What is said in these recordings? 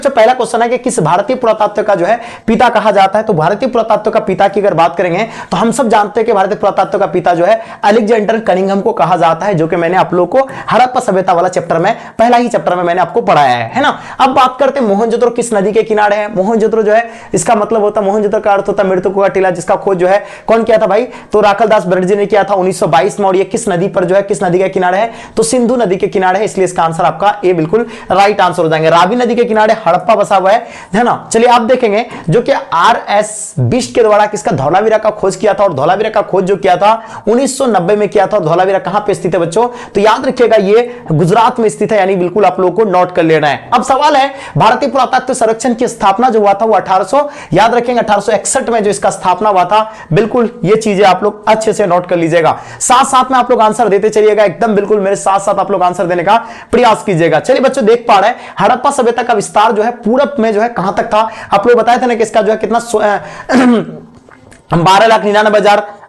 जो पहला क्वेश्चन है कि किस भारतीय पुरातत्व का जो है पिता कहा जाता है, तो भारतीय पुरातत्व का पिता की अगर बात करेंगे तो हम सब जानते हैं कि भारतीय पुरातत्व का पिता जो है अलेक्जेंडर कनिंघम को कहा जाता है, जो कि मैंने आप लोगों को हड़प्पा सभ्यता वाला चैप्टर में, पहला ही चैप्टर में मैंने आपको पढ़ाया है ना। अब बात करते हैं मोहनजोदड़ो किस नदी के किनारे है। मोहनजोदड़ो जो है इसका मतलब होता है, मोहनजोदड़ो का अर्थ होता है मृतकों का टीला, जिसका खोज जो है कौन किया था भाई, तो राखलदास बनर्जी ने किया था 1922 में। और ये किस नदी पर जो है, किस नदी के किनारे है, तो सिंधु नदी के किनारे है, इसलिए इसका आंसर आपका ए बिल्कुल राइट आंसर हो जाएंगे। रावी नदी के किनारे हड़प्पा बसा हुआ है ना। चलिए आप देखेंगे जो कि आरएस बिष्ट के द्वारा किसका, धौलावीरा का खोज किया था, और धौलावीरा का खोज जो किया था 1990 में किया था। और धौलावीरा कहां पे स्थित है बच्चों, तो याद रखिएगा ये गुजरात में स्थित है, यानी बिल्कुल आप लोगों को नोट कर लेना है। अब सवाल है भारतीय पुरातत्व संरक्षण की स्थापना जो हुआ था वो 1800, याद रखेंगे 1861 में जो इसका स्थापना हुआ था। बिल्कुल ये चीजें आप लोग अच्छे से नोट कर लीजिएगा। साथ साथ में आप लोग आंसर देते चलिएगा, एकदम बिल्कुल मेरे साथ साथ आप लोग आंसर देने का प्रयास कीजिएगा। चलिए बच्चों देख पा रहे हैं हड़प्पा सभ्यता का विस्तार जो है पूरब में जो है कहां तक था, आप लोग बताए थे ना कि इसका जो है कितना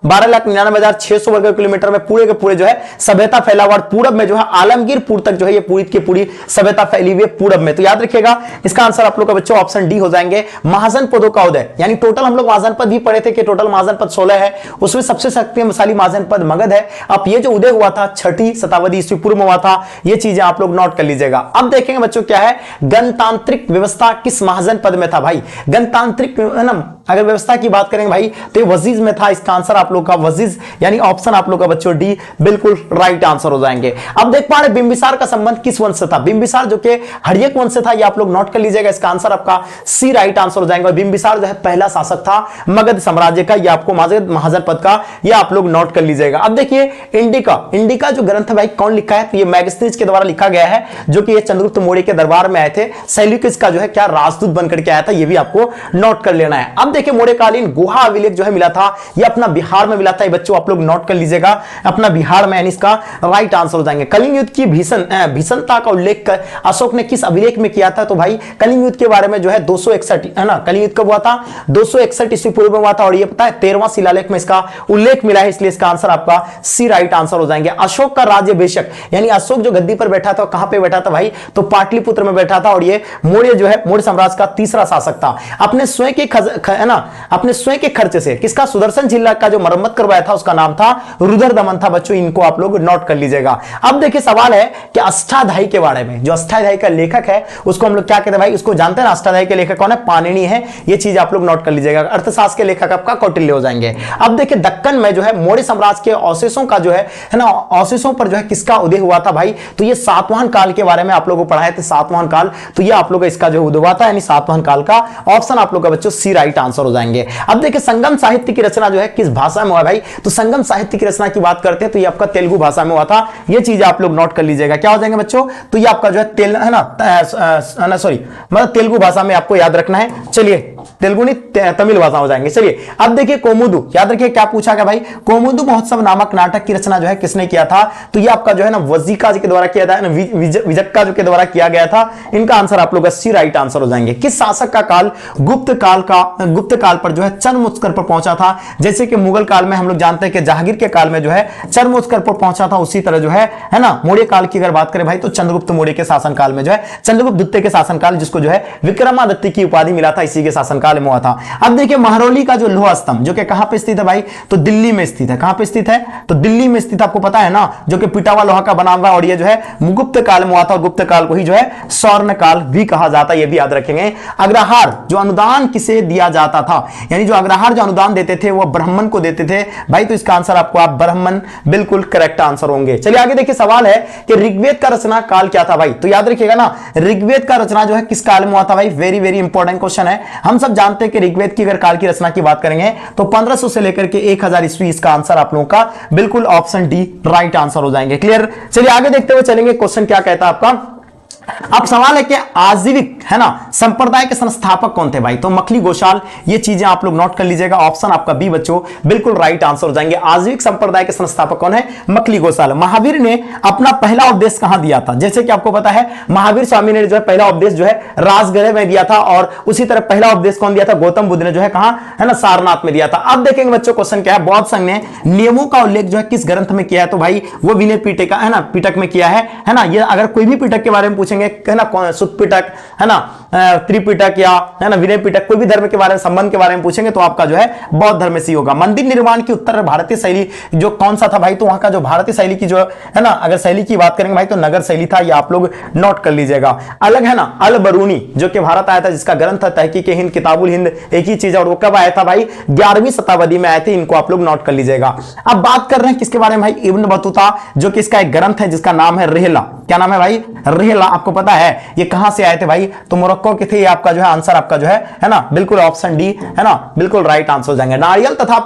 12,99,600 वर्ग किलोमीटर में पूरे के पूरे जो है सभ्यता फैला हुआ। पूरब में जो है आलमगीरपुर तक जो है ये पूरी की पूरी सभ्यता फैली हुई है पूरब में। तो याद रखिएगा इसका आंसर आप लोग का बच्चों ऑप्शन डी हो जाएंगे, महाजनपदों का उदय। यानी टोटल हम लोग महाजनपद भी पढ़े थे कि टोटल महाजनपद 16 है, उसमें सबसे शक्तिशाली महाजनपद मगध है। अब ये जो उदय हुआ था 6वीं शताब्दी ईस्वी पूर्व में हुआ था, ये चीजें आप लोग नोट कर लीजिएगा। अब देखेंगे बच्चों क्या है, गणतांत्रिक व्यवस्था किस महाजनपद में था भाई, गणतांत्रिक है ना, अगर व्यवस्था की बात करेंगे भाई तो ये वजीज में था। इसका आंसर आप लोग का वजीज, यानी ऑप्शन आप लोग का बच्चों डी बिल्कुल राइट आंसर हो जाएंगे। अब देख पा रहे बिंबिसार का संबंध किस वंश से था, बिंबिसार जो कि हड़यक वंश से था, ये आप लोग नोट कर लीजिएगा। इसका आंसर आपका सी राइट आंसर हो जाएगा। और बिंबिसार जो है पहला शासक था मगध साम्राज्य का, ये आपको मगध महाजनपद का, ये आप लोग नोट कर लीजिएगा। अब देखिए इंडिका जो ग्रंथ है भाई कौन लिखा है, तो ये मैगस्थनीज के द्वारा लिखा गया है, जो कि ये चंद्रगुप्त मौर्य के दरबार में आए थे। सेल्यूकस का जो है क्या राजदूत बनकर के आया था, ये भी आपको नोट कर लेना है। अब देखिए मौर्यकालीन गुहा अभिलेख जो है मिला था, ये अपना बिहार में मिला था। ये बच्चों आप लोग नोट कर लीजिएगा, अपना बिहार में, यानी इसका राइट आंसर हो जाएंगे। कलिंग युद्ध की भीषणता का उल्लेख अशोक ने किस अभिलेख में किया था, तो भाई कलिंग युद्ध के बारे में जो है 261 है ना, कलिंग युद्ध कब हुआ था, 261 ईस्वी पूर्व में हुआ था। और ये पता है 13वां शिलालेख में इसका उल्लेख मिला है, इसलिए इसका आंसर आपका सी राइट आंसर हो जाएंगे। अशोक का राज्यभिषेक, यानी अशोक जो गद्दी पर बैठा था कहां पे बैठा था भाई, तो पाटलिपुत्र में बैठा था। और ये मौर्य जो है मौर्य साम्राज्य का तीसरा शासक था। अपने स्वयं के है ना, अपने स्वयं के खर्चे से किसका, सुदर्शन जिला का जो मरम्मत करवाया था उसका नाम था रुद्रदमन था। बच्चों इनको आप लोग नोट कर लीजिएगा। अब देखिए सवाल है कि अष्टाध्यायी के बारे में, जो अष्टाध्यायी का लेखक है उसको हम लोग क्या कहते हैं भाई, उसको जानते हैं ना, अष्टाध्यायी के लेखक कौन है, पाणिनि है। ये चीज आप लोग नोट कर लीजिएगा। अर्थशास्त्र के लेखक आपका कौटिल्य हो जाएंगे। अब देखिए दक्कन में जो है मौर्य साम्राज्य के अवशेषों का जो है ना, अवशेषों पर जो है किसका उदय हुआ था भाई, तो ये सातवाहन काल के बारे में आप लोगों को पढ़ाए थे, सातवाहन काल। तो ये आप लोग इसका जो उदय हुआ था, यानी सातवाहन काल का ऑप्शन आप लोग का बच्चों सी राइट आंसर हो जाएंगे। अब देखिए संगम साहित्य की रचना जो है किस भाषा में हुआ भाई, तो संगम साहित्य की रचना की बात करते हैं तो ये आपका तेलुगु भाषा में हुआ था। ये चीज आप लोग नोट कर लीजिएगा। क्या हो जाएंगे बच्चों, तो ये आपका जो है है ना, सॉरी मतलब तेलुगु भाषा में आपको याद रखना है। चलिए तेलुगु नहीं तमिल भाषा हो जाएंगे। चलिए अब देखिए कोमुदु, याद रखिए क्या पूछा गया भाई, कोमुदु महोत्सव नामक नाटक की रचना जो है किसने किया था, तो ये आपका जो है ना वजीका जी के द्वारा किया था, विजक्का जी के द्वारा किया गया था। इनका आंसर आप लोग का सी राइट आंसर हो जाएंगे। किस शासक का काल गुप्त काल पर जो है चरम उत्कर्ष पर पहुंचा था, जैसे कि मुगल काल में हम लोग जानते हैं कि जहांगीर के काल में जो है चरम उत्कर्ष पर पहुंचा था, उसी तरह जो है ना मौर्य काल की अगर बात करें भाई तो चंद्रगुप्त मौर्य के शासनकाल में जो है चंद्रगुप्त द्वितीय के शासनकाल, जिसको जो है विक्रमादित्य की उपाधि मिला था, इसी के शासनकाल में हुआ था। अब देखिए महरौली का जो लोह स्तंभ जो कि कहां पे स्थित है भाई, तो दिल्ली में स्थित है। कहां पे स्थित है, तो दिल्ली में स्थित, आपको पता है ना, जो कि पिटावा लोहा का बना हुआ है। और ये जो है गुप्त काल में हुआ था, और गुप्त काल को ही जो है स्वर्ण काल भी कहा जाता है, ये भी याद रखेंगे। अग्रहार जो अनुदान किसे दिया जाता था, यानी जो अग्रहार जो अनुदान देते थे वो ब्राह्मण को देते थे भाई, तो इसका आंसर आपको आप ब्राह्मण बिल्कुल करेक्ट आंसर होंगे। चलिए आगे देखिए सवाल है कि ऋग्वेद का रचना काल क्या था भाई, तो याद रखिएगा ना ऋग्वेद का रचना जो है किस काल में हुआ था भाई, वेरी वेरी इंपॉर्टेंट क्वेश्चन है। हम सब जानते हैं कि ऋग्वेद की अगर काल की रचना की बात करेंगे तो 1500 से लेकर के 1000 ईस्वी, इसका आंसर आप लोगों का बिल्कुल ऑप्शन डी राइट आंसर हो जाएंगे। क्लियर, चलिए आगे देखते हुए चलेंगे। क्वेश्चन क्या कहता है आपका, अब सवाल है कि आजीविक है ना संप्रदाय के संस्थापक कौन थे भाई, तो मखली गोशाल। ये चीजें आप लोग नोट कर लीजिएगा, ऑप्शन आपका बी बच्चों बिल्कुल राइट आंसर हो जाएंगे। आजीविक संप्रदाय के संस्थापक कौन है, मखली गोशाल। महावीर ने अपना पहला उपदेश कहां दिया था, जैसे कि आपको पता है महावीर स्वामी ने जो है पहला उपदेश जो है राजगृह में दिया था, और उसी तरह पहला उपदेश कौन दिया था, गौतम बुद्ध ने जो है कहां, है ना सारनाथ में दिया था। अब देखेंगे बच्चों क्वेश्चन क्या है, बौद्ध संघ ने नियमों का उल्लेख जो है किस ग्रंथ में किया है, तो भाई वो विनय पिटक है ना, पिटक में किया है ना। ये अगर कोई भी पिटक के बारे में पूछे पूछेंगे है ना, सुत पिटक है ना, त्रिपिटक या है ना विनय पिटक, कोई भी धर्म के बारे में, संबंध के बारे में पूछेंगे तो आपका जो है बौद्ध धर्म से ही होगा। मंदिर निर्माण की उत्तर भारतीय शैली जो कौन सा था भाई, तो वहां का जो भारतीय शैली की जो है ना, अगर शैली की बात करेंगे भाई तो नगर शैली था, ये आप लोग नोट कर लीजिएगा। अलग है ना, अल बरूनी जो कि भारत आया था, जिसका ग्रंथ था तहकीक हिंद, किताबुल हिंद एक ही चीज है, और वो कब आया था भाई, 11वीं शताब्दी में आए थे, इनको आप लोग नोट कर लीजिएगा। अब बात कर रहे हैं किसके बारे में भाई, इब्न बतूता, जो कि इसका एक ग्रंथ है जिसका नाम है रिहला। क्या नाम है भाई, रिहला। आपको पता है ये कहां से आए थे भाई, तो मोरक्को के थे। ये आपका जो है आंसर आपका जो है ना, बिल्कुल ऑप्शन डी है ना, बिल्कुल राइट आंसर हो जाएंगे। नारियल तथा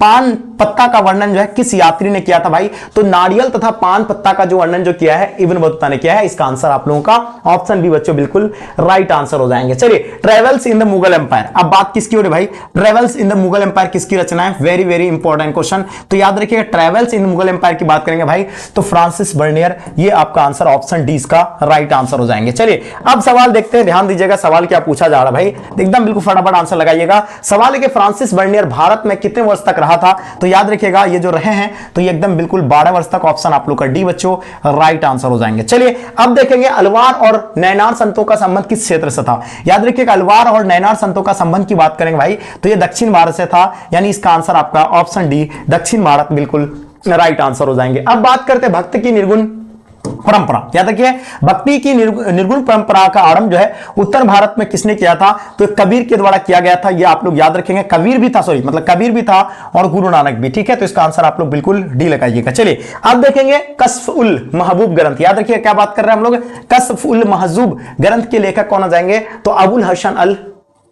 पान पत्ता का वर्णन जो है किस यात्री ने किया था भाई, तो नारियल तथा पान पत्ता का जो वर्णन जो किया है इब्न बतूता ने किया है। इसका आंसर आप लोगों का ऑप्शन बी बच्चों बिल्कुल राइट आंसर हो जाएंगे। चलिए, travels in the Mughal empire, अब बात किसकी हो रही भाई, travels in the Mughal empire किसकी रचना है, वेरी वेरी इंपॉर्टेंट क्वेश्चन। तो याद रखिएगा, ट्रेवल्स इन मुगल एंपायर की बात करेंगे भाई तो फ्रांसिस बर्नियर, ये आपका आंसर ऑप्शन डी इसका राइट आंसर हो जाएंगे। चलिए अब सवाल देखते हैं, ध्यान दीजिएगा सवाल क्या पूछा जा रहा है भाई, एकदम बिल्कुल फटाफट आंसर लगाइएगा। सवाल है कि फ्रांसिस बर्नियर भारत में कितने वर्ष तक रहा था, तो याद रखिएगा ये जो रहे हैं तो ये एकदम बिल्कुल 12 वर्ष तक, ऑप्शन आप लोग का डी बच्चों राइट आंसर हो जाएंगे। चलिए अब देखेंगे अलवार और नैनार संतों का संबंध किस क्षेत्र से था। याद रखिएगा अलवार और नैनार संतों का संबंध की बात करेंगे भाई तो ये दक्षिण भारत से था, यानी इसका आंसर आपका ऑप्शन डी दक्षिण भारत बिल्कुल राइट आंसर हो जाएंगे। अब बात करते हैं भक्त की निर्गुण परंपरा। याद रखिए, भक्ति की निर्गुण परंपरा का आरंभ जो है उत्तर भारत में किसने किया था, तो कबीर के द्वारा किया गया था। ये आप लोग याद रखेंगे, कबीर भी था, सॉरी मतलब कबीर भी था और गुरु नानक भी, ठीक है। तो इसका आंसर आप लोग बिल्कुल डी लगाइएगा। चलिए अब देखेंगे कश्फ उल महबूब ग्रंथ। याद रखिए क्या बात कर रहे हैं हम लोग, कश्फ उल महजूब ग्रंथ के लेखक कौन आ जाएंगे, तो अबुल हसन अल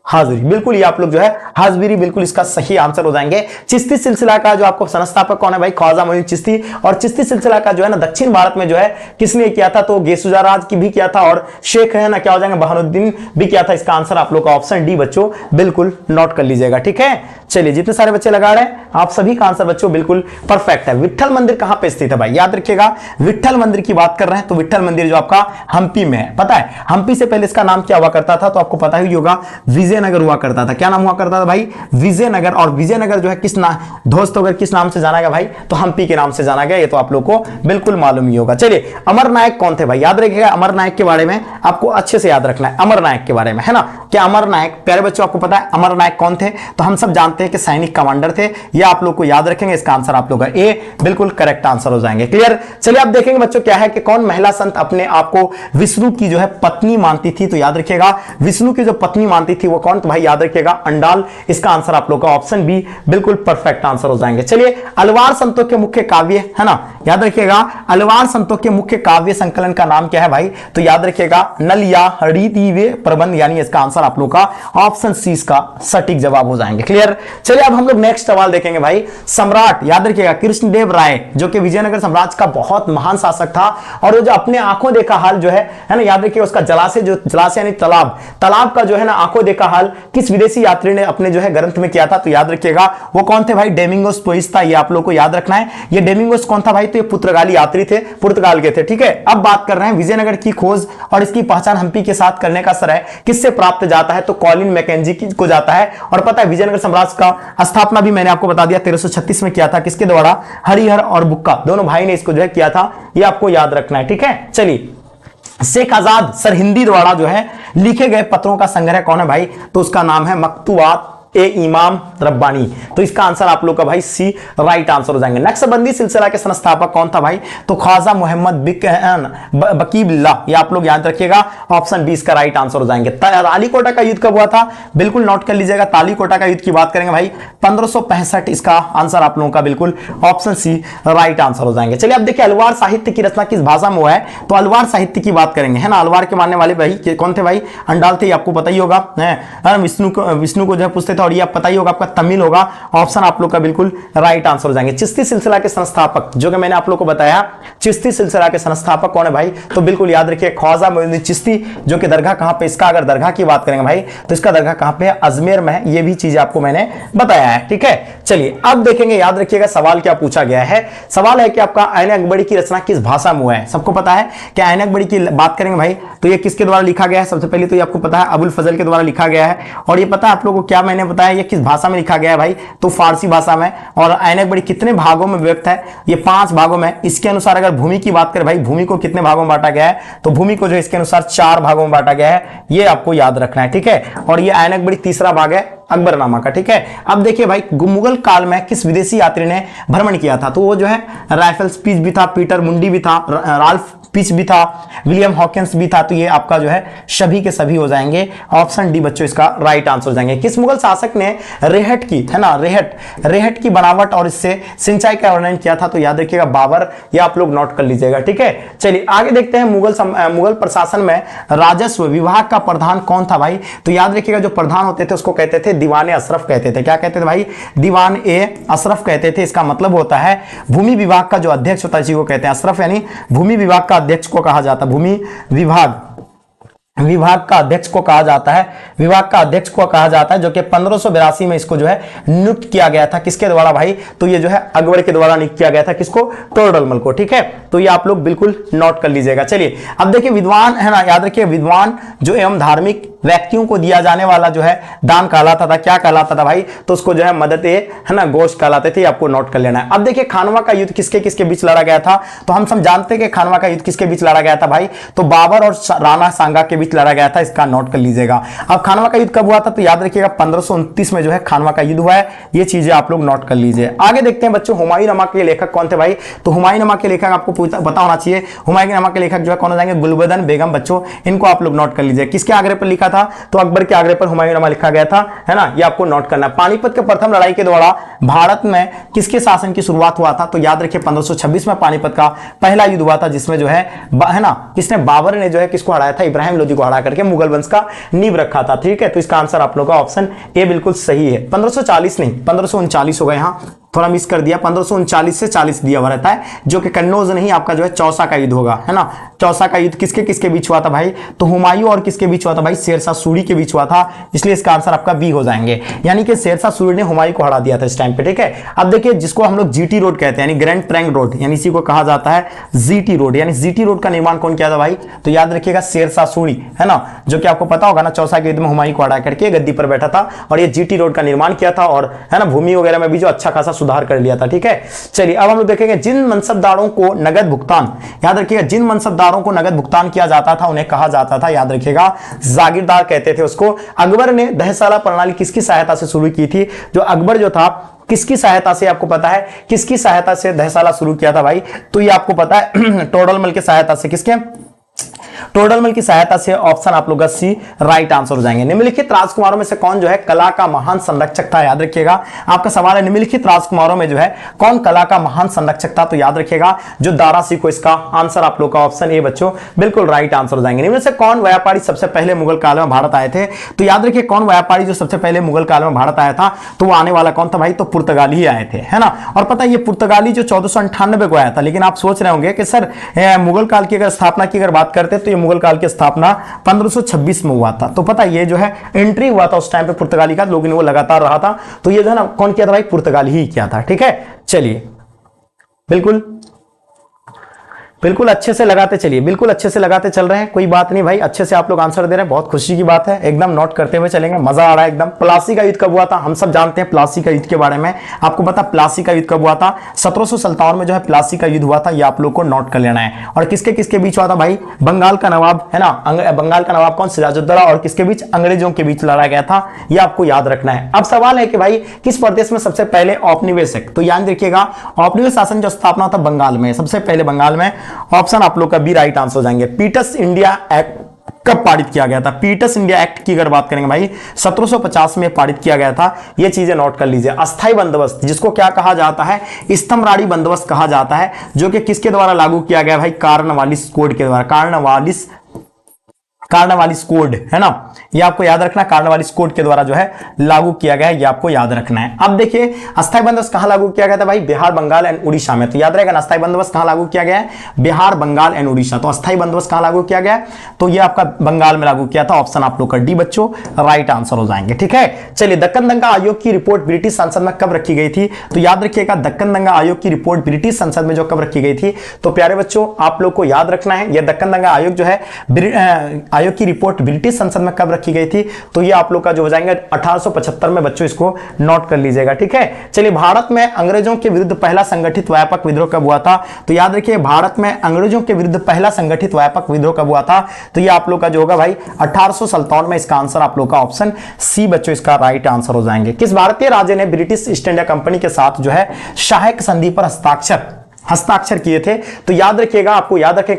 हाजरी, बिल्कुल ये आप लोग जो है हाजबीरी, बिल्कुल इसका सही आंसर हो जाएंगे। चिश्ती सिलसिला का जो आपको संस्थापक कौन है भाई, ख्वाजा मोइन चिश्ती। और चिश्ती सिलसिला का जो है ना दक्षिण भारत में जो है किसने किया था, तो गेसुजाराज की भी किया था और शेख है ना क्या हो जाएंगे बहानुद्दीन भी किया था। इसका आंसर आप लोग का ऑप्शन डी बच्चों बिल्कुल नोट कर लीजिएगा, ठीक है। चलिए जितने सारे बच्चे लगा रहे हैं आप सभी का आंसर बच्चों बिल्कुल परफेक्ट है। विट्ठल मंदिर कहां पे स्थित है भाई, याद रखिएगा विट्ठल मंदिर की बात कर रहे हैं तो विट्ठल मंदिर जो आपका हम्पी में है। पता है हम्पी से पहले इसका नाम क्या हुआ करता था, तो आपको पता ही होगा विजयनगर हुआ करता था। क्या नाम हुआ करता था भाई, विजयनगर। और विजयनगर जो है किस दोस्तों अगर किस नाम से जाना गया भाई, तो हम्पी के नाम से जाना गया, ये तो आप लोग को बिल्कुल मालूम ही होगा। चलिए अमर नायक कौन थे भाई, याद रखिएगा अमर नायक के बारे में आपको अच्छे से याद रखना है, अमर नायक के बारे में है ना। क्या अमर नायक, प्यारे बच्चों आपको पता है अमर नायक कौन थे, तो हम सब जानते हैं कि सैनिक कमांडर थे, ये आप लोग को याद रखेंगे। इसका आंसर आप लोग का ए बिल्कुल करेक्ट आंसर हो जाएंगे। क्लियर। चलिए आप देखेंगे बच्चों क्या है कि कौन महिला संत अपने आप को विष्णु की जो है पत्नी मानती थी, तो याद रखिएगा विष्णु की जो पत्नी मानती थी वो कौन, तो भाई याद रखिएगा अंडाल। इसका आंसर आप लोग का ऑप्शन बी बिल्कुल परफेक्ट आंसर हो जाएंगे। चलिए अलवार संतों के मुख्य काव्य है ना, याद रखिएगा अलवार संतों के मुख्य काव्य संकलन का नाम क्या है भाई, तो याद रखिएगा नल या हरिदिव्य प्रबंध, यानी इसका आंसर आप लोग का ऑप्शन सी इसका सटीक जवाब हो जाएंगे। क्लियर। चलिए अब हम लोग नेक्स्ट सवाल देखेंगे भाई। सम्राट, याद रखिएगा कृष्णदेव राय जो कि विजयनगर साम्राज्य का बहुत महान शासक था, और वो जो अपने आंखों देखा हाल जो है ना, याद रखिए उसका जलाशय, जो जलाशय यानी तालाब का जो है ना आंखों देखा हाल किस विदेशी यात्री ने अपने जो है ग्रंथ में किया था, तो याद रखिएगा वो कौन थे भाई, डेमिंगोस पोइस था, ये आप लोग को याद रखना है। ये डेमिंगोस कौन था भाई, तो ये पुर्तगाली यात्री थे, पुर्तगाल के थे, ठीक है। अब बात कर रहे हैं विजयनगर की खोज और इसकी पहचान हम्पी के साथ करने का श्रेय किससे प्राप्त जाता है, तो कॉलिन मैकेंजी को जाता है। और पता है विजयनगर साम्राज्य का स्थापना भी मैंने आपको बता दिया 1336 में किया था, किसके द्वारा, हरिहर और बुक्का दोनों भाई ने इसको जो है किया था, ये आपको याद रखना है, ठीक है। चलिए शेख आजाद सरहिंदी द्वारा जो है लिखे गए पत्रों का संग्रह कौन है भाई, तो उसका नाम है मकतूबात ए इमाम रब्बानी। तो इसका आंसर आप लोग का भाई सी राइट आंसर हो जाएंगे। नक्शबंदी सिलसिला के संस्थापक कौन था भाई, तो ख्वाजा मोहम्मद बकीबिल्लाह, ये आप लोग याद रखिएगा, ऑप्शन बी इसका राइट आंसर हो जाएंगे। तालीकोटा का युद्ध कब हुआ था, बिल्कुल नोट कर लीजिएगा, तालीकोटा का युद्ध की बात करेंगे भाई 1565, इसका आंसर आप लोगों का बिल्कुल ऑप्शन सी राइट आंसर हो जाएंगे। चलिए अब देखिए अलवार साहित्य की रचना किस भाषा में हुआ है, तो अलवार साहित्य की बात करेंगे है ना। अलवार के मानने वाले भाई कौन थे भाई, अंडाल थे, आपको पता ही होगा। विष्णु को जो है पूछते थे, और ये आप पता ही होगा आपका तमिल होगा, ऑप्शन आप लोग का बिल्कुल राइट आंसर हो जाएंगे। चिश्ती सिलसिला के संस्थापक जो कि मैंने आप लोग को बताया, चिश्ती सिलसिला के संस्थापक कौन है भाई, तो बिल्कुल याद रखिए ख्वाजा मोइनुद्दीन चिश्ती, जो कि दरगाह कहां पे, इसका अगर दरगाह की बात करेंगे भाई तो इसका दरगाह कहां पे है, अजमेर में है, ये भी चीज आपको मैंने बताया है, ठीक है। चलिए अब देखेंगे, याद रखिएगा सवाल क्या पूछा गया है। सवाल है कि आपका आईन अकबरी की रचना किस भाषा में हुआ है। सबको पता है कि आईन अकबरी की बात करेंगे भाई तो ये किसके द्वारा लिखा गया है, सबसे पहले तो ये आपको पता है अबुल फजल के द्वारा लिखा गया है। और ये पता है आप लोगों को क्या मैंने बताया ये किस भाषा में लिखा गया है भाई, तो फारसी भाषा में। और ऐनक बड़ी कितने भागों में व्यक्त है, ये 5 भागों में। इसके अनुसार अगर भूमि की बात करें भाई, भूमि को कितने भागों में बांटा गया है, तो भूमि को जो इसके अनुसार 4 भागों में बांटा गया है, ये आपको याद रखना है, ठीक है। और ये ऐनक बड़ी तीसरा भाग है अकबरनामा का, ठीक है। अब देखिए भाई, मुगल काल में किस विदेशी यात्री ने भ्रमण किया था, तो वो जो है राइफल्स पीच भी था, पीटर मुंडी भी था, राल्फ पिच भी था, विलियम हॉकिंस भी था। तो ये आपका जो है सभी के सभी हो जाएंगे। ऑप्शन डी बच्चों इसका राइट आंसर हो जाएंगे। किस मुगल शासक ने रेहट की, है ना, रेहट की बनावट और इससे सिंचाई का वर्णन किया था, तो याद रखिएगा बाबर। ये आप लोग नोट कर लीजिएगा, ठीक है। चलिए आगे देखते हैं, मुगल प्रशासन में राजस्व विभाग का प्रधान कौन था भाई, तो याद रखिएगा जो प्रधान होते थे उसको कहते थे दीवान अशरफ कहते थे। क्या कहते थे भाई, दीवान ए अशरफ कहते थे। इसका मतलब होता है भूमि विभाग का जो अध्यक्ष होता है इसी को कहते हैं अशरफ, यानी भूमि विभाग का अध्यक्ष को कहा जाता है, भूमि विभाग का अध्यक्ष को कहा जाता है, विभाग का अध्यक्ष को कहा जाता है, जो कि 1582 में इसको जो है नियुक्त किया गया था। किसके द्वारा भाई, तो ये जो है अकबर के द्वारा नियुक्त किया गया था। किसको, टोडरमल को, ठीक है। तो ये आप लोग बिल्कुल नोट कर लीजिएगा। चलिए अब देखिए, विद्वान, है ना, याद रखिए विद्वान जो एवं धार्मिक व्यक्तियों को दिया जाने वाला जो है दान कहलाता था। क्या कहलाता था भाई, तो उसको जो है मदद, है ना, गोश्त कहलाते थे। आपको नोट कर लेना है। अब देखिए खानवा का युद्ध किसके किसके बीच लड़ा गया था, तो हम सब जानते हैं कि खानवा का युद्ध किसके बीच लड़ा गया था भाई, तो बाबर और राणा सांगा के बीच लड़ा गया था। इसका नोट कर लीजिएगा। अब खानवा का युद्ध कब हुआ था, तो याद रखिएगा 1529 में जो है खानवा का युद्ध हुआ है। ये चीजें आप लोग नोट कर लीजिए। आगे देखते हैं बच्चों, हुमायूं के लेखक कौन थे भाई, तो हुमायूं के लेखक आपको पता होना चाहिए। हुमायूं के लेखक जो है कौन हो जाएंगे, गुलबदन बेगम। बच्चों इनको आप लोग नोट कर लीजिए। किसके आग्रह पर लिखा था, तो अकबर के आग्रह पर हुमायूं लिखा गया था, है ना, ये आपको नोट करना है। पानीपत के प्रथम लड़ाई के द्वारा भारत में किसके शासन की शुरुआत हुआ था, तो याद रखिए 1526 में पानीपत का पहला युद्ध हुआ था, जिसमें जो है ना, किसने, बाबर ने जो है किसको हराया था, इब्राहिम लोदी को हरा करके मुगल वंश का नींव रखा था, ठीक है। तो इसका आंसर आप लोगों का ऑप्शन ए बिल्कुल सही है। 1540 नहीं, 1539 होगा, यहां थोड़ा मिस कर दिया। 1539 से 40 दिया हुआ रहता है, जो कि कन्नौज नहीं, आपका जो है चौसा का युद्ध होगा, है ना। चौसा का युद्ध किसके किसके बीच हुआ था भाई, तो हुमायूं और किसके बीच हुआ था भाई, शेरशाह सूरी के बीच हुआ था। इसलिए इसका आंसर आपका बी हो जाएंगे, यानी कि शेरशाह सूरी ने हुमायूं को हरा दिया था इस टाइम पे, ठीक है। अब देखिए, जिसको हम लोग जीटी रोड कहते हैं, यानी ग्रैंड ट्रंक रोड, यानी इसी को कहा जाता है जीटी रोड, यानी जीटी रोड का निर्माण कौन किया था भाई, तो याद रखिएगा शेरशाह सूरी, है ना, जो कि आपको पता होगा ना, चौसा के युद्ध में हुमायूं को हरा करके गद्दी पर बैठा था और ये जीटी रोड का निर्माण किया था, और है ना, भूमि वगैरह में भी जो अच्छा खासा सुधार कर लिया था, ठीक है। चलिए अब हम लोग देखेंगे, जिन मनसबदारों को नगद भुगतान, याद रखिएगा, जिन मनसबदारों को नगद भुगतान किया जाता था उन्हें कहा जाता था, याद रखिएगा, जागीरदार कहते थे उसको। अकबर ने दहसाला प्रणाली किसकी सहायता से शुरू की थी, जो अकबर जो था किसकी सहायता से, आपको पता है किसकी सहायता से दहसाला शुरू किया था भाई, तो ये आपको पता है टोडरमल की सहायता से। किसके, टोडरमल की सहायता से। ऑप्शन आप लोग का सी राइट आंसर हो जाएंगे। निम्नलिखित राजकुमारों में से कौन जो है कला का महान संरक्षक था, याद रखिएगा, आपका सवाल है निम्नलिखित राजकुमारों में जो है कौन कला का महान संरक्षक था, तो याद रखिएगा जो दारा सिकोह। इसका आंसर आप लोग का ऑप्शन ए बच्चों बिल्कुल राइट आंसर हो जाएंगे। निम्न से कौन व्यापारी सबसे पहले मुगल काल में भारत आए थे, तो याद रखिए कौन व्यापारी जो सबसे पहले मुगल काल में भारत आया था, तो वो आने वाला कौन था भाई, तो पुर्तगाली ही आए थे, है ना। और पता है ये पुर्तगाली जो 1498 को आया था, लेकिन आप सोच रहे होंगे कि सर मुगल काल की अगर स्थापना की अगर बात करते तो ये मुगल काल की स्थापना 1526 में हुआ था। तो पता ये जो है एंट्री हुआ था उस टाइम पे पुर्तगाली का, लेकिन वो लगातार रहा था, तो ये जो है ना कौन किया था भाई, पुर्तगाली ही किया था, ठीक है। चलिए बिल्कुल अच्छे से लगाते चलिए, बिल्कुल अच्छे से लगाते चल रहे हैं, कोई बात नहीं भाई, अच्छे से आप लोग आंसर दे रहे हैं, बहुत खुशी की बात है, एकदम नोट करते हुए चलेंगे, मजा आ रहा है एकदम। प्लासी का युद्ध कब हुआ था, हम सब जानते हैं प्लासी का युद्ध के बारे में, आपको पता प्लासी का युद्ध कब हुआ था, 1757 में जो है प्लासी का युद्ध हुआ था, ये आप लोग को नोट कर लेना है। और किसके किसके बीच हुआ था भाई, बंगाल का नवाब, है ना, बंगाल का नवाब कौन, सिराजुद्दौला, और किसके बीच, अंग्रेजों के बीच लड़ा गया था, ये आपको याद रखना है। अब सवाल है कि भाई किस प्रदेश में सबसे पहले औपनिवेशिक, तो याद रखिएगा औपनिवेश शासन जो स्थापना था बंगाल में, सबसे पहले बंगाल में। ऑप्शन आप लोग का बी राइट आंसर हो जाएंगे। पीटर्स इंडिया एक्ट कब पारित किया गया था, पीटर्स इंडिया एक्ट की अगर बात करेंगे भाई 1750 में पारित किया गया था, ये चीजें नोट कर लीजिए। अस्थाई बंदोबस्त जिसको क्या कहा जाता है, स्तंभराड़ी बंदोबस्त कहा जाता है, जो कि किसके द्वारा लागू किया गया भाई, कार्नवालिस कोड के द्वारा, कार्नवालिस कोड, है ना, ये आपको याद रखना, कार्नवालिस कोड के द्वारा जो है लागू किया गया है, ये आपको याद रखना है। अब देखिए अस्थाई बंदोबस्त कहां लागू किया गया था भाई, बिहार, बंगाल एंड उड़ीसा में, तो याद रहेगा ना, अस्थाई बंदोबस्त कहां लागू किया गया है, बिहार, बंगाल एंड उड़ीसा। तो अस्थाई बंदोबस्त कहां लागू किया गया, तो ये आपका बंगाल में लागू किया था। ऑप्शन आप लोग का डी बच्चों राइट आंसर हो जाएंगे, ठीक है। चलिए दक्कन दंगा आयोग की रिपोर्ट ब्रिटिश संसद में कब रखी गई थी, तो याद रखिएगा दक्कन दंगा आयोग की रिपोर्ट ब्रिटिश संसद में जो कब रखी गई थी, तो प्यारे बच्चों आप लोग को याद रखना है, यह दक्कन दंगा आयोग जो है आयोग की रिपोर्ट ब्रिटिश संसद में कब रखी गई थी? तो ये आप लोग का जो हो जाएंगे 1875 में, बच्चों इसको नोट कर लीजिएगा, ठीक है। चलिए, भारत में अंग्रेजों के विरुद्ध पहला संगठित व्यापक विद्रोह कब हुआ था? तो याद रखिए, भारत में अंग्रेजों के विरुद्ध पहला संगठित व्यापक विद्रोह कब हुआ था? तो ये आप लोग का जो होगा भाई 1857 में। इसका आंसर आप लोग का ऑप्शन सी बच्चों इसका राइट आंसर हो जाएंगे। किस भारतीय राज्य ने ब्रिटिश ईस्ट इंडिया कंपनी के साथ जो है सहायक संधि पर हस्ताक्षर किए थे? तो याद रखिएगा, आपको याद रखे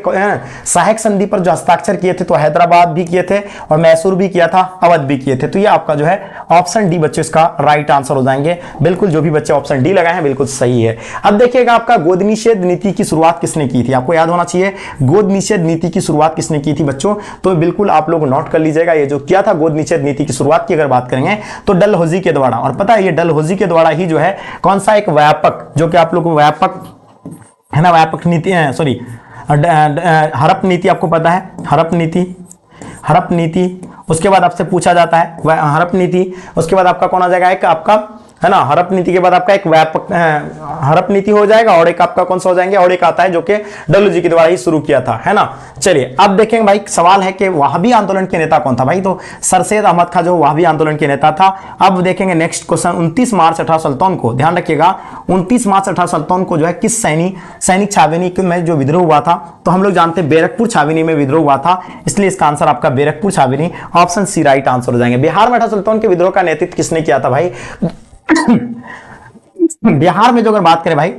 सहायक संधि पर जो हस्ताक्षर किए थे तो हैदराबाद भी किए थे और मैसूर भी किया था, अवध भी किए थे। तो ये आपका जो है ऑप्शन डी बच्चों इसका राइट आंसर हो जाएंगे। बिल्कुल, जो भी बच्चे ऑप्शन डी लगाए हैं बिल्कुल सही है। अब देखिएगा, आपका गोद निषेध नीति की शुरुआत किसने की थी? आपको याद होना चाहिए, गोद निषेध नीति की शुरुआत किसने की थी बच्चों? तो बिल्कुल आप लोग नोट कर लीजिएगा, ये जो किया था गोद निषेध नीति की शुरुआत की अगर बात करेंगे तो डलहौजी के द्वारा। और पता है, ये डलहौजी के द्वारा ही जो है कौन सा एक व्यापक, जो कि आप लोग को व्यापक है ना, व्यापक नीति, सॉरी हड़प नीति, आपको पता है हड़प नीति। उसके बाद आपसे पूछा जाता है हड़प नीति, उसके बाद आपका कौन आ जाएगा, एक आपका है ना हड़प नीति के बाद आपका एक व्यापक हड़प नीति हो जाएगा और एक आपका कौन सा हो जाएंगे, और एक आता है जो कि डलहौजी के द्वारा ही शुरू किया था, है ना। चलिए, अब देखेंगे भाई, सवाल है कि वहाबी आंदोलन के नेता कौन था? भाई तो सर सैयद अहमद खान जो वहाबी आंदोलन के नेता था। अब देखेंगे नेक्स्ट क्वेश्चन, 29 मार्च 1857 को, ध्यान रखिएगा 29 मार्च 1857 को जो है किस सैनिक छावनी में जो विद्रोह हुआ था? तो हम लोग जानते हैं बैरकपुर छावनी में विद्रोह हुआ था, इसलिए इसका आंसर आपका बैरकपुर छावनी, ऑप्शन सी राइट आंसर हो जाएंगे। बिहार में 1857 के विद्रोह का नेतृत्व किसने किया था भाई? बिहार में जो अगर बात करें भाई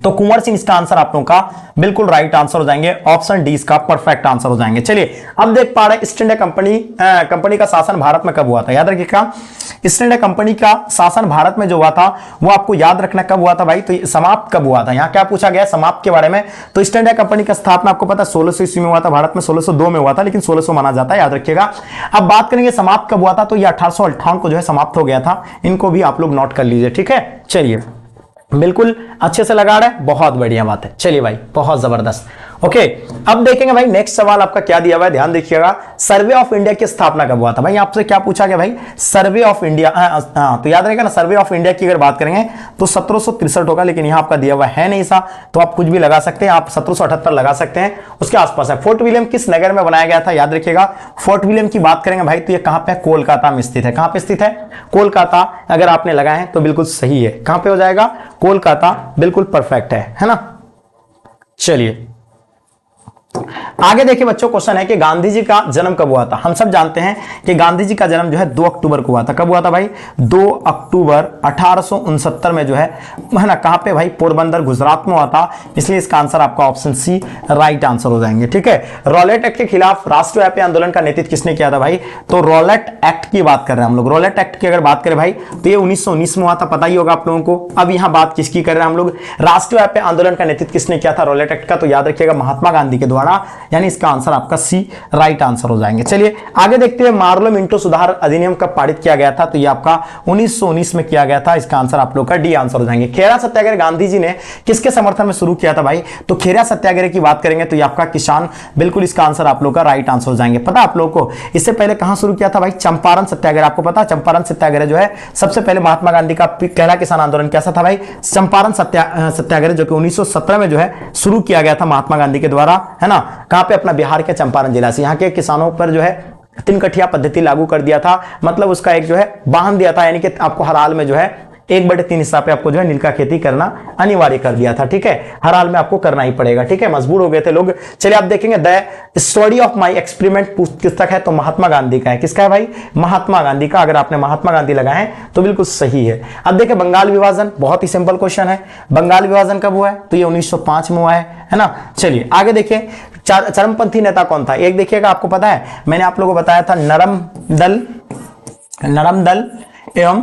तो कुंवर सिंह इसका आंसर आप लोगों का बिल्कुल राइट आंसर हो जाएंगे, ऑप्शन डी इसका परफेक्ट आंसर हो जाएंगे। चलिए, अब देख पा रहे ईस्ट इंडिया कंपनी का शासन भारत में कब हुआ था? याद रखिएगा, ईस्ट इंडिया कंपनी का शासन भारत में जो हुआ था वो आपको याद रखना कब हुआ था भाई? तो समाप्त कब हुआ था? यहाँ क्या पूछा गया समाप्त के बारे में। तो ईस्ट इंडिया कंपनी का स्थापना आपको पता है 1600 ईस्वी में हुआ था, भारत में 1602 में हुआ था, लेकिन 1600 माना जाता है, याद रखिएगा। अब बात करेंगे समाप्त कब हुआ था, तो ये 1858 को जो है समाप्त हो गया था। इनको भी आप लोग नोट कर लीजिए, ठीक है। चलिए, बिल्कुल अच्छे से लगा रहे हैं, बहुत बढ़िया बात है। चलिए भाई, बहुत जबरदस्त। ओके, अब देखेंगे भाई नेक्स्ट सवाल आपका क्या दिया हुआ है, ध्यान देखिएगा। सर्वे ऑफ इंडिया की स्थापना कब हुआ था? भाई आपसे क्या पूछा गया भाई? सर्वे ऑफ इंडिया, हाँ तो याद रहेगा ना, सर्वे ऑफ इंडिया की अगर बात करेंगे तो 1763 होगा, लेकिन यहां आपका दिया हुआ है नहीं सा, तो आप कुछ भी लगा सकते हैं, आप 1778 लगा सकते हैं, उसके आसपास है। फोर्ट विलियम किस नगर में बनाया गया था? याद रखिएगा, फोर्ट विलियम की बात करेंगे भाई तो ये कहां पे? कोलकाता में स्थित है। कहां पे स्थित है? कोलकाता। अगर आपने लगाए हैं तो बिल्कुल सही है। कहां पे हो जाएगा? कोलकाता, बिल्कुल परफेक्ट है ना। चलिए, आगे देखिए बच्चों, क्वेश्चन है कि गांधी जी का जन्म कब हुआ था? हम सब जानते हैं कि गांधी जी का जन्म जो है 2 अक्टूबर को हुआ था। कब हुआ था भाई? 2 अक्टूबर 1869 में जो है ना, कहां पे भाई? पोरबंदर, गुजरात में हुआ था, इसलिए इसका आंसर आपका ऑप्शन सी राइट आंसर हो जाएंगे, ठीक है। रॉलेट एक्ट के खिलाफ राष्ट्रव्यापी आंदोलन का नेतृत्व किसने किया था भाई? तो रॉलेट एक्ट की बात कर रहे हैं हम लोग। रॉलेट एक्ट की अगर बात करें भाई तो ये 1919 में हुआ था, पता ही होगा आप लोगों को। अब यहां बात किसकी कर रहे हैं हम लोग? राष्ट्रव्यापी आंदोलन का नेतृत्व किसने किया था रॉलेट एक्ट का? तो याद रखिएगा महात्मा गांधी के द्वारा, यानी इसका आंसर आपका सी राइट आंसर हो जाएंगे। चलिए आगे देखते हैं, मार्लो मिंटो सुधार अधिनियम कब पारित किया गया था? तो ये आपका 1919 में किया गया था, इसका आंसर आप लोग का डी आंसर हो जाएंगे। खेरा सत्याग्रह गांधी जी ने किसके समर्थन में शुरू किया था भाई? तो खेरा सत्याग्रह की बात करेंगे तो ये आपका किसान, बिल्कुल इसका आंसर आप लोग का राइट आंसर हो जाएंगे। पता आप लोग को इससे पहले कहां शुरू किया था भाई? चंपारण सत्याग्रह। आपको पता चंपारण सत्याग्रह जो है सबसे पहले महात्मा गांधी का पहला किसान आंदोलन कैसा था भाई? चंपारण सत्याग्रह, जो कि 1917 में जो है शुरू किया गया था महात्मा गांधी के द्वारा, है ना। कहां पे? अपना बिहार के चंपारण जिला से। यहाँ के किसानों पर जो है 3 कठिया पद्धति लागू कर दिया था, मतलब उसका एक जो है बांध दिया था, यानी कि आपको हर हाल में जो है 1/3 हिस्सा पे आपको जो है नील का खेती करना अनिवार्य कर दिया था, ठीक है। हर हाल में आपको करना ही पड़ेगा, ठीक है, मजबूर हो गए थे लोग। चलिए आप देखेंगे the story of my experiment पुस्तक है तो महात्मा गांधी का है। किसका है भाई? महात्मा गांधी का। अगर आपने महात्मा गांधी लगाए हैं तो बिल्कुल सही है। अब देखिए बंगाल विभाजन, बहुत ही सिंपल क्वेश्चन है। बंगाल विभाजन कब हुआ है? तो ये 1905 में हुआ है ना। चलिए आगे देखिए, चरमपंथी नेता कौन था? एक देखिएगा, आपको पता है मैंने आप लोगों को बताया था नरम दल एवं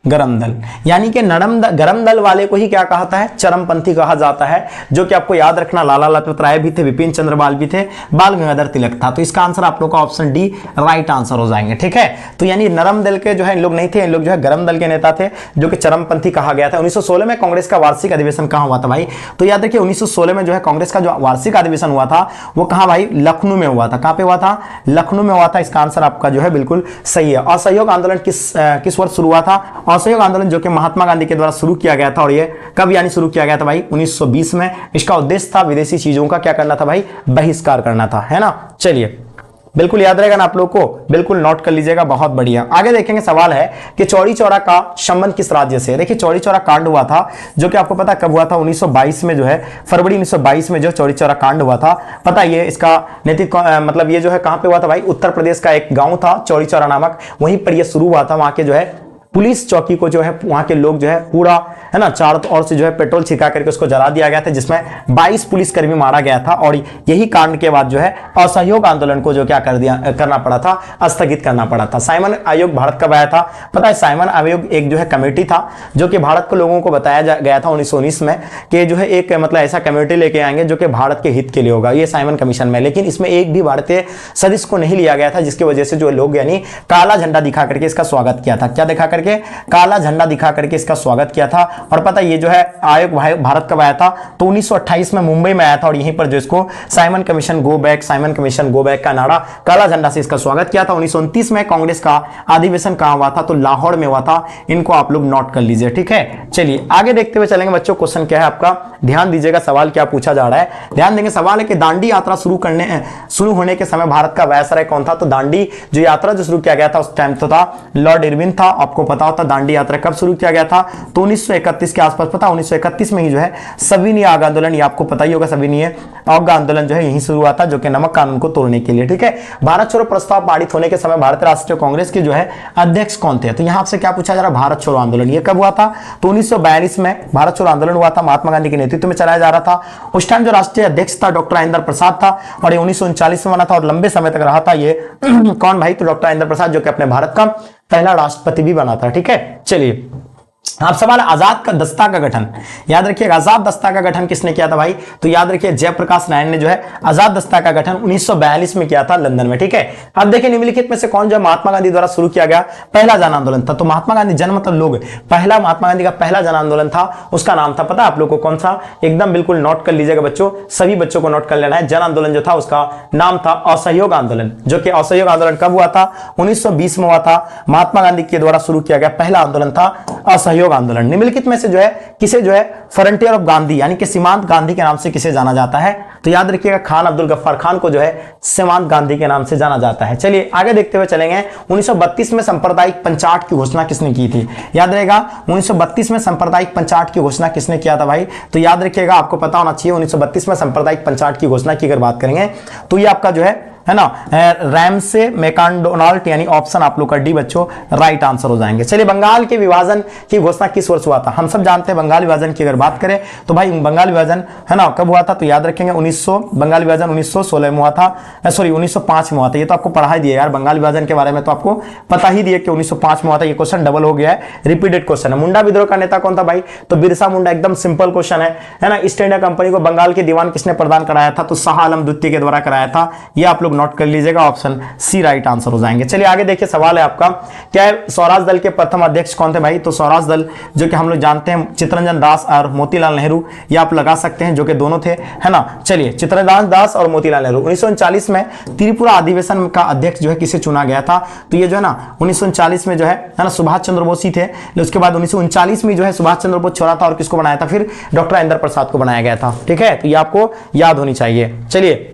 गरम दल, यानी कि गरम दल वाले को ही क्या कहता है? चरमपंथी कहा जाता है। जो कि आपको याद रखना, लाला लाजपत राय भी थे, विपिन चंद्र पाल भी थे, बाल गंगाधर तिलक था। तो इसका आंसर आप लोग का ऑप्शन डी राइट आंसर हो जाएंगे, ठीक है। तो यानी नरम दल के जो है इन लोग नहीं थे, इन लोग जो है गरम दल के नेता थे, जो कि चरमपंथी कहा गया था। 1916 में कांग्रेस का वार्षिक अधिवेशन कहां हुआ था भाई? तो याद रखिए 1916 में जो है कांग्रेस का जो वार्षिक अधिवेशन हुआ था वो कहां भाई? लखनऊ में हुआ था। कहां पे हुआ था? लखनऊ में हुआ था। इसका आंसर आपका जो है बिल्कुल सही है। असहयोग आंदोलन किस वर्ष शुरू हुआ था? असहयोग आंदोलन जो कि महात्मा गांधी के द्वारा शुरू किया गया था, और ये कब यानी शुरू किया गया था भाई 1920 में। इसका उद्देश्य था विदेशी चीजों का क्या करना था भाई, बहिष्कार करना था, है ना। चलिए बिल्कुल याद रहेगा ना आप लोग को, बिल्कुल नोट कर लीजिएगा, बहुत बढ़िया। आगे देखेंगे, सवाल है कि चौरी चौरा का संबंध किस राज्य से। देखिए चौरी चौरा कांड हुआ था जो कि आपको पता कब हुआ था, 1922 में जो है, फरवरी 1922 में जो चौरी चौरा कांड हुआ था। पता ये इसका नैतिक मतलब ये जो है कहां पे हुआ था भाई, उत्तर प्रदेश का एक गांव था चौरी चौरा नामक, वहीं पर यह शुरू हुआ था। वहां के जो है पुलिस चौकी को जो है वहां के लोग जो है पूरा है ना चारों ओर से जो है पेट्रोल छिड़का करके उसको जला दिया गया था, जिसमें 22 पुलिसकर्मी मारा गया था। और यही कांड के बाद जो है असहयोग आंदोलन को जो क्या करना पड़ा था, स्थगित करना पड़ा था। साइमन आयोग भारत कब आया था, पता है साइमन आयोग एक जो है कमेटी था जो कि भारत के लोगों को बताया गया था 1919 में कि जो है एक मतलब ऐसा कमेटी लेके आएंगे जो कि भारत के हित के लिए होगा, ये साइमन कमीशन में। लेकिन इसमें एक भी भारतीय सदस्य को नहीं लिया गया था, जिसकी वजह से जो लोग यानी काला झंडा दिखा करके इसका स्वागत किया था। क्या दिखा करके, काला झंडा दिखा करके इसका स्वागत किया था। और पता ये जो है आयोग भारत कब आया था, तो 1928 में मुंबई में आया था, और यहीं पर जो इसको Simon commission go back, Simon commission go back का नारा काला झंडा से इसका स्वागत किया था। 1929 में कांग्रेस का अधिवेशन कहां हुआ था, तो लाहौर में हुआ था। इनको आप लोग नोट कर लीजिए, ठीक है। चलिए आगे देखते हुए चलेंगे बच्चों, क्वेश्चन क्या है आपका, ध्यान दीजिएगा, सवाल क्या पूछा जा रहा है, ध्यान देंगे। सवाल है कि दांडी यात्रा शुरू होने के समय भारत का वायसराय कौन था। तो दांडी जो यात्रा जो शुरू किया गया था उस टाइम तो था लॉर्ड इरविन था। आपको पता होता दांडी यात्रा कब शुरू किया गया था, तो 1931 के आसपास। पता 1931 में ही जो है सविनय आग आंदोलन, ये आपको पता ही होगा, सविनय आग आंदोलन जो है यहीं शुरू हुआ था, जो कि नमक कानून को तोड़ने के लिए, ठीक है। भारत छोड़ो प्रस्ताव पारित होने के समय भारतीय राष्ट्रीय कांग्रेस के जो है अध्यक्ष कौन थे। तो यहां से क्या पूछा जा रहा है, भारत छोड़ो आंदोलन ये कब हुआ था, तो 1942 में भारत छोड़ो आंदोलन हुआ था, महात्मा गांधी के नेतृत्व में चलाया जा रहा था। उस टाइम जो राष्ट्रीय अध्यक्ष था डॉक्टर राजेंद्र प्रसाद था, और ये 1939 में बना था और लंबे समय तक रहा था ये कौन भाई, तो डॉक्टर राजेंद्र प्रसाद, जो कि अपने भारत का पहला राष्ट्रपति भी बना था, ठीक है। चलिए आप सवाल, आजाद का दस्ता का गठन, याद रखिएगा आजाद दस्ता का गठन किसने किया था भाई, तो याद रखिए जयप्रकाश नारायण ने जो है आजाद दस्ता का गठन 1942 में किया था लंदन में, ठीक है। अब देखिए निम्नलिखित में से कौन जो महात्मा गांधी द्वारा शुरू किया गया पहला जन आंदोलन था। तो महात्मा गांधी जन मतलब लोग, पहला महात्मा गांधी का पहला जन आंदोलन था, उसका नाम था पता आप लोग को कौन सा, एकदम बिल्कुल नोट कर लीजिएगा बच्चों, सभी बच्चों को नोट कर लेना है। जन आंदोलन जो था उसका नाम था असहयोग आंदोलन, जो कि असहयोग आंदोलन कब हुआ था, 1920 में हुआ था। महात्मा गांधी के द्वारा शुरू किया गया पहला आंदोलन था असहयोग आंदोलन। निम्नलिखित में से जो है किसे जो है फ्रंटियर ऑफ गांधी यानी कि सीमांत गांधी के नाम से किसे जाना जाता है, तो याद रखिएगा खान अब्दुल गफ्फार खान को जो है सीमांत गांधी के नाम से जाना जाता है। चलिए आगे देखते हुए चलेंगे, 1932 में सांप्रदायिक पंचायत की घोषणा किसने की थी, याद रहेगा 1932 में सांप्रदायिक पंचायत की घोषणा किसने किया था भाई, तो याद रखिएगा आपको पता होना चाहिए 1932 में सांप्रदायिक पंचायत की घोषणा की अगर बात करेंगे तो ये आपका जो है ना रैमसे मैकडोनाल्ड, यानी ऑप्शन आप लोग का डी बच्चों राइट आंसर हो जाएंगे। चलिए बंगाल के विभाजन की घोषणा किस वर्ष हुआ था, हम सब जानते हैं बंगाल विभाजन की अगर बात करें तो भाई बंगाल विभाजन है ना कब हुआ था, तो याद रखेंगे 1900, बंगाल विभाजन 1916 में हुआ था, सॉरी 1905 में हुआ था। ये तो आपको पढ़ा ही दिया यार, बंगाल विभाजन के बारे में तो आपको पता ही दिया कि 1905 में हुआ था। ये क्वेश्चन डबल हो गया है, रिपीटेड क्वेश्चन है। मुंडा विद्रोह का नेता कौन था भाई, तो बिरसा मुंडा, एकदम सिंपल क्वेश्चन है ना। ईस्ट इंडिया कंपनी को बंगाल के दीवान किसने प्रदान कराया था, तो शाह आलम द्वितीय के द्वारा कराया था। ये आप लोग नोट कर लीजिएगा, ऑप्शन सी राइट आंसर हो जाएंगे। चलिए आगे देखिए सवाल है आपका, क्या है स्वराज दल के प्रथम अध्यक्ष कौन थे भाई, तो स्वराज दल जो कि हम लोग जानते हैं चित्तरंजन दास और मोतीलाल नेहरू, ये आप लगा सकते हैं, जो कि दोनों थे है ना। चलिए चित्तरंजन दास और मोतीलाल नेहरू। 1939 में त्रिपुरा अधिवेशन का अध्यक्ष जो है किसे चुना गया था, तो ये जो है ना 1940 में जो है ना सुभाष चंद्र बोस ही थे। उसके बाद 1939 में जो है सुभाष चंद्र बोस छोड़ा था और किसको बनाया था, फिर डॉक्टर राजेंद्र प्रसाद को बनाया गया था, ठीक है। तो ये आपको याद होनी चाहिए। चलिए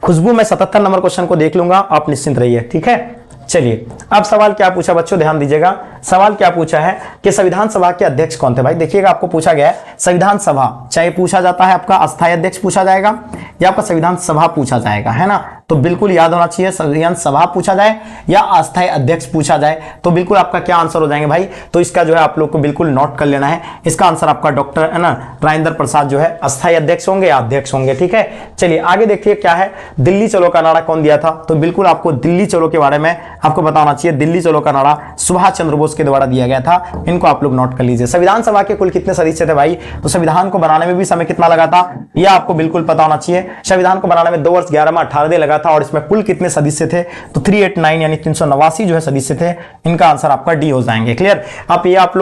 खुशबू मैं 77 नंबर क्वेश्चन को देख लूंगा, आप निश्चिंत रहिए, ठीक है। चलिए अब सवाल क्या पूछा बच्चों, ध्यान दीजिएगा। सवाल क्या पूछा है कि संविधान सभा के अध्यक्ष कौन थे भाई, देखिएगा आपको पूछा गया है संविधान सभा, चाहे पूछा जाता है आपका अस्थायी अध्यक्ष पूछा जाएगा या आपका संविधान सभा पूछा जाएगा, है ना। तो बिल्कुल याद होना चाहिए, संविधान सभा पूछा जाए या अस्थायी अध्यक्ष पूछा जाए तो बिल्कुल आपका क्या आंसर हो जाएंगे भाई, तो इसका जो है आप लोग को बिल्कुल नोट कर लेना है। इसका आंसर आपका डॉक्टर है ना राजेंद्र प्रसाद जो है अस्थायी अध्यक्ष होंगे या अध्यक्ष होंगे, ठीक है। चलिए आगे देखिए क्या है, दिल्ली चलो का नारा कौन दिया था, तो बिल्कुल आपको दिल्ली चलो के बारे में आपको बताना चाहिए। दिल्ली चलो का नारा सुभाष चंद्र बोस के द्वारा दिया गया था, इनको आप लोग नोट कर लीजिए। संविधान सभा के कुल कितने सदस्य थे भाई, तो संविधान को बनाने में भी समय कितना लगा था, यह आपको बिल्कुल पता होना चाहिए। संविधान को बनाने में 2 वर्ष 11 माह 18 दिन लगा था, और इसमें कुल कितने सदस्य थे, तो 389 यानी 389 जो है सदस्य थे। इनका आंसर आपका डी हो जाएंगे। क्लियर, आप ये आप लोग